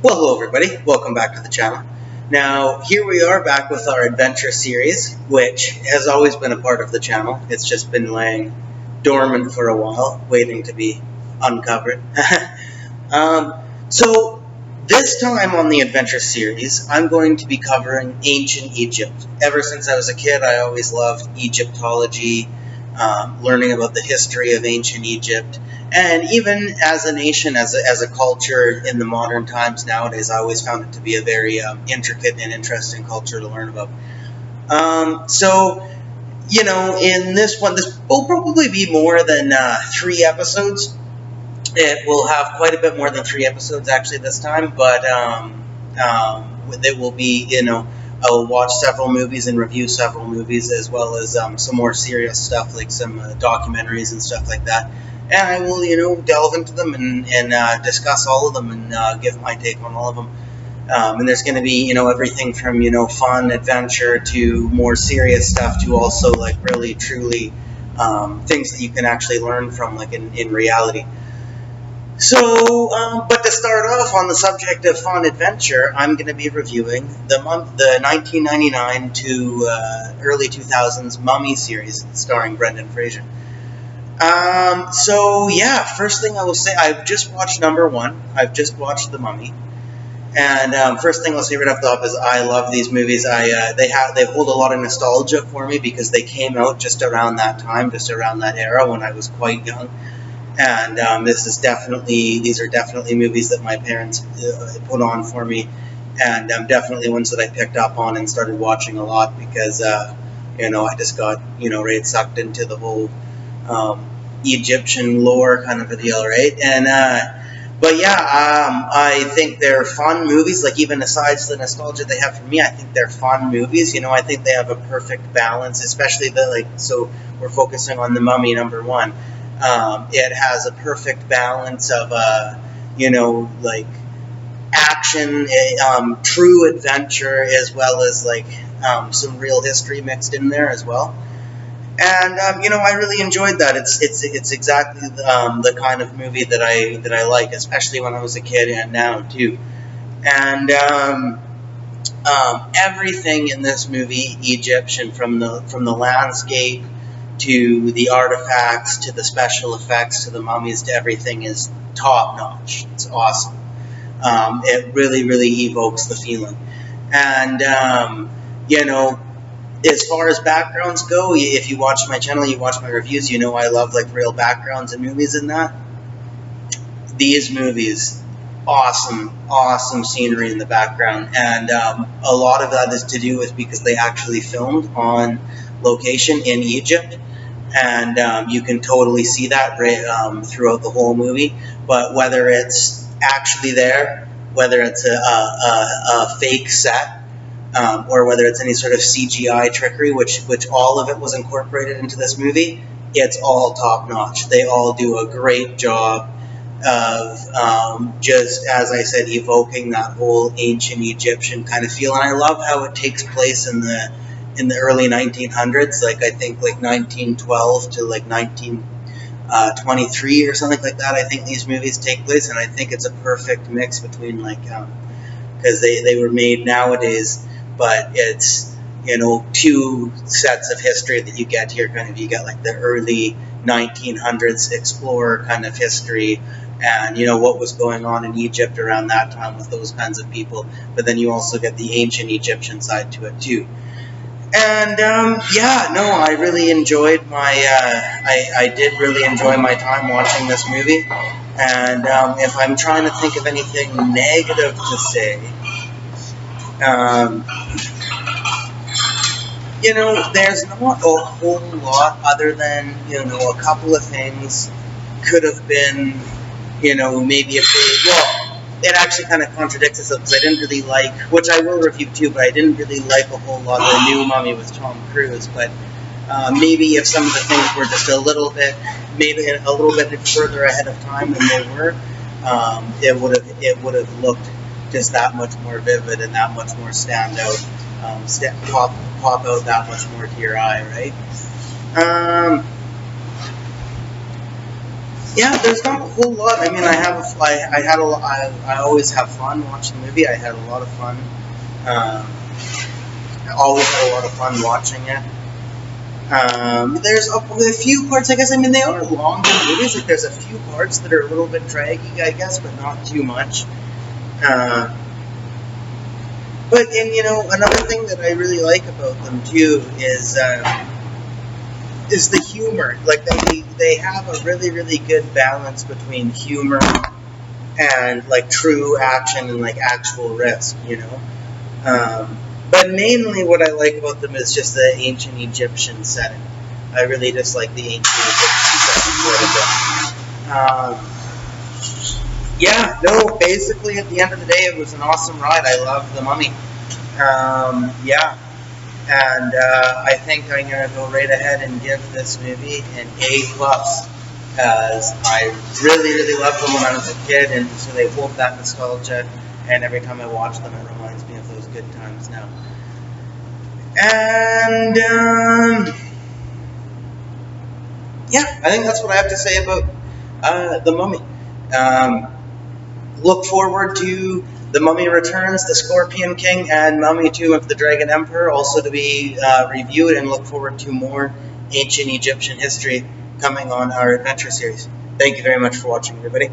Well, hello everybody. Welcome back to the channel. Now, here we are back with our adventure series, which has always been a part of the channel. It's just been laying dormant for a while, waiting to be uncovered. So, this time on the adventure series, I'm going to be covering ancient Egypt. Ever since I was a kid, I always loved Egyptology, learning about the history of ancient Egypt. And even as a nation, as a culture in the modern times nowadays, I always found it to be a very intricate and interesting culture to learn about. In this one, this will probably be more than 3 episodes. It will have quite a bit more than 3 episodes actually this time, but it will be, I'll watch several movies and review several movies, as well as some more serious stuff like some documentaries and stuff like that. And I will, delve into them and discuss all of them and give my take on all of them. And there's going to be, everything from, fun, adventure to more serious stuff to also like really, truly things that you can actually learn from, like in reality. So, but to start off on the subject of fun adventure, I'm going to be reviewing the 1999 to early 2000s Mummy series starring Brendan Fraser. First thing I will say, I've just watched number one. I've just watched The Mummy. And first thing I'll say right off the top is I love these movies. They hold a lot of nostalgia for me because they came out just around that time, just around that era when I was quite young. And these are definitely movies that my parents put on for me, and definitely ones that I picked up on and started watching a lot because I just got right sucked into the whole Egyptian lore kind of a deal, right? And I think they're fun movies. Like, even aside from the nostalgia they have for me, I think they're fun movies. I think they have a perfect balance, especially so we're focusing on The Mummy number one. It has a perfect balance of, action, true adventure, as well as some real history mixed in there as well. And I really enjoyed that. It's exactly the kind of movie that I like, especially when I was a kid and now too. And everything in this movie, Egyptian, from the landscape to the artifacts, to the special effects, to the mummies, to everything is top notch. It's awesome. It really, really evokes the feeling. And, as far as backgrounds go, if you watch my channel, you watch my reviews, I love real backgrounds in movies and that. These movies, awesome scenery in the background. And a lot of that is to do with because they actually filmed on location in Egypt. And you can totally see that throughout the whole movie. But whether it's actually there, whether it's a fake set, or whether it's any sort of CGI trickery, which all of it was incorporated into this movie, it's all top notch. They all do a great job of just, as I said, evoking that whole ancient Egyptian kind of feel. And I love how it takes place in the early 1900s, I think 1912 to 1923 or something like that. I think these movies take place, and I think it's a perfect mix between because they were made nowadays, but it's two sets of history that you get here. You get the early 1900s explorer kind of history, and what was going on in Egypt around that time with those kinds of people. But then you also get the ancient Egyptian side to it too. And I really enjoyed I did really enjoy my time watching this movie. And if I'm trying to think of anything negative to say, there's not a whole lot other than, a couple of things could have been, maybe a bit, it actually kind of contradicts itself because I didn't really like, which I will review too, but I didn't really like a whole lot of the new Mummy with Tom Cruise. But maybe if some of the things were just a little bit further ahead of time than they were, it would have looked just that much more vivid and that much more stand out, pop out that much more to your eye, right? Yeah, there's not a whole lot. I mean, I had a lot. I always have fun watching the movie. I had a lot of fun. I always had a lot of fun watching it. There's a few parts, I guess. I mean, they are longer movies. Like, there's a few parts that are a little bit draggy, I guess, but not too much. Uh, and another thing that I really like about them too is the humor. Like they have a really really good balance between humor and like true action and like actual risk. But mainly what I like about them is just the ancient Egyptian setting. I really just like the ancient Egyptian setting quite a bit. Yeah, no, basically at the end of the day, it was an awesome ride. I love The Mummy. Yeah, and I think I'm gonna go right ahead and give this movie an A plus, because I really really loved them when I was a kid, and so they hold that nostalgia. And every time I watch them, it reminds me of those good times now. And yeah, I think that's what I have to say about The Mummy. Um, Look forward to The Mummy Returns, The Scorpion King, and Mummy 2 of the Dragon Emperor, also to be reviewed, and look forward to more ancient Egyptian history coming on our adventure series. Thank you very much for watching, everybody.